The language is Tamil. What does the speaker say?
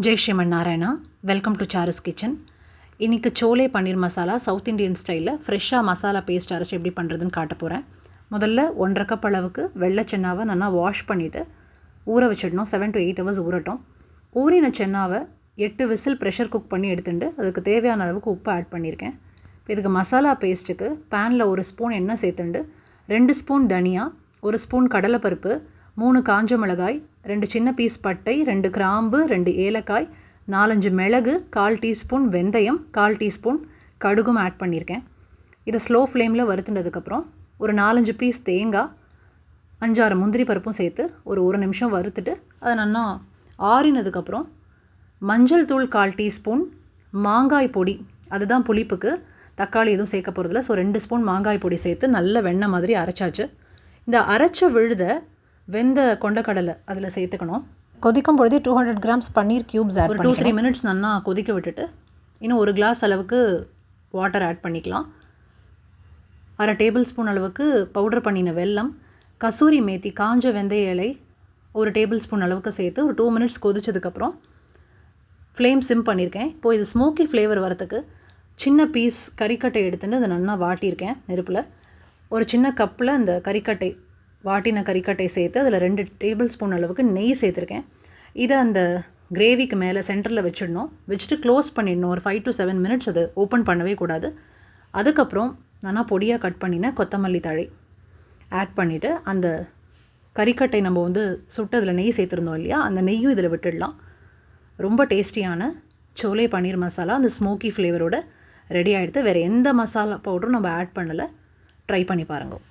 Jai Sriman Narayana. Welcome to Charu's kitchen. இன்றைக்கி சோலே பன்னீர் மசாலா சவுத் இண்டியன் ஸ்டைலில் ஃப்ரெஷ்ஷாக மசாலா பேஸ்ட் அரைச்சி எப்படி பண்ணுறதுன்னு காட்ட போகிறேன். முதல்ல 1.5 கப் அளவுக்கு வெள்ளை சென்னாவை நல்லா வாஷ் பண்ணிவிட்டு ஊற வச்சிடணும். 7 to 8 hours ஊறட்டும். ஊறின சென்னாவை 8 விசில் ப்ரெஷர் குக் பண்ணி எடுத்துட்டு அதுக்கு தேவையான அளவுக்கு உப்பு ஆட் பண்ணியிருக்கேன். இப்போ இதுக்கு மசாலா பேஸ்ட்டுக்கு பேனில் 1 ஸ்பூன் எண்ணெய் சேர்த்துண்டு 2 ஸ்பூன் தனியா, 1 ஸ்பூன் கடலைப்பருப்பு, 3 காஞ்ச மிளகாய், 2 சின்ன பீஸ் பட்டை, 2 கிராம்பு, 2 ஏலக்காய், 4-5 மிளகு, 1/4 டீஸ்பூன் வெந்தயம், 1/4 டீஸ்பூன் கடுகும் ஆட் பண்ணியிருக்கேன். இதை ஸ்லோ ஃப்ளேமில் வறுத்துனதுக்கப்புறம் ஒரு 4-5 பீஸ் தேங்காய், 5-6 முந்திரி பருப்பும் சேர்த்து ஒரு நிமிஷம் வறுத்துட்டு அதை நல்லா ஆறினதுக்கப்புறம் மஞ்சள் தூள் 1/4 டீஸ்பூன், மாங்காய் பொடி, அதுதான் புளிப்புக்கு, தக்காளி எதுவும் சேர்க்க போகிறதில்ல. ஸோ 2 ஸ்பூன் மாங்காய் பொடி சேர்த்து நல்ல வெண்ணெய் மாதிரி அரைச்சாச்சு. இந்த அரைச்ச விழுத வெந்த கொண்டக்கடலை அதில் சேர்த்துக்கணும். கொதிக்கும் பொழுது 200 grams பன்னீர் க்யூப்ஸ் ஆட் பண்ணி 2-3 minutes நல்லா கொதிக்க விட்டுட்டு இன்னும் 1 கிளாஸ் அளவுக்கு வாட்டர் ஆட் பண்ணிக்கலாம். 1/2 டேபிள் ஸ்பூன் அளவுக்கு பவுடர் பண்ணின வெல்லம், கசூரி மேத்தி, காஞ்ச வெந்தய இலை 1 டேபிள் ஸ்பூன் அளவுக்கு சேர்த்து ஒரு 2 minutes கொதிச்சதுக்கப்புறம் ஃப்ளேம் சிம் பண்ணியிருக்கேன். இப்போது இது ஸ்மோக்கி ஃப்ளேவர் வரத்துக்கு சின்ன பீஸ் கறிக்கட்டை எடுத்துட்டு அதை நல்லா வாட்டியிருக்கேன் நெருப்பில். ஒரு சின்ன கப்பில் இந்த கறிக்கட்டை வாட்டின கறிக்கட்டை சேர்த்து அதில் 2 டேபிள் ஸ்பூன் அளவுக்கு நெய் சேர்த்துருக்கேன். இதை அந்த கிரேவிக்கு மேலே சென்டரில் வச்சிடணும். வச்சுட்டு க்ளோஸ் பண்ணிடணும். ஒரு 5 to 7 minutes அது ஓப்பன் பண்ணவே கூடாது. அதுக்கப்புறம் நல்லா பொடியாக கட் பண்ணின கொத்தமல்லி தழை ஆட் பண்ணிவிட்டு அந்த கறிக்கட்டை நம்ம சுட்டதில் நெய் சேர்த்துருந்தோம் இல்லையா, அந்த நெய்யும் இதில் விட்டுடலாம். ரொம்ப டேஸ்டியான சோலே பன்னீர் மசாலா அந்த ஸ்மோக்கி ஃப்ளேவரோட ரெடி ஆகிடுது. வேறு எந்த மசாலா பவுடரும் நம்ம ஆட் பண்ணலை. ட்ரை பண்ணி பாருங்கள்.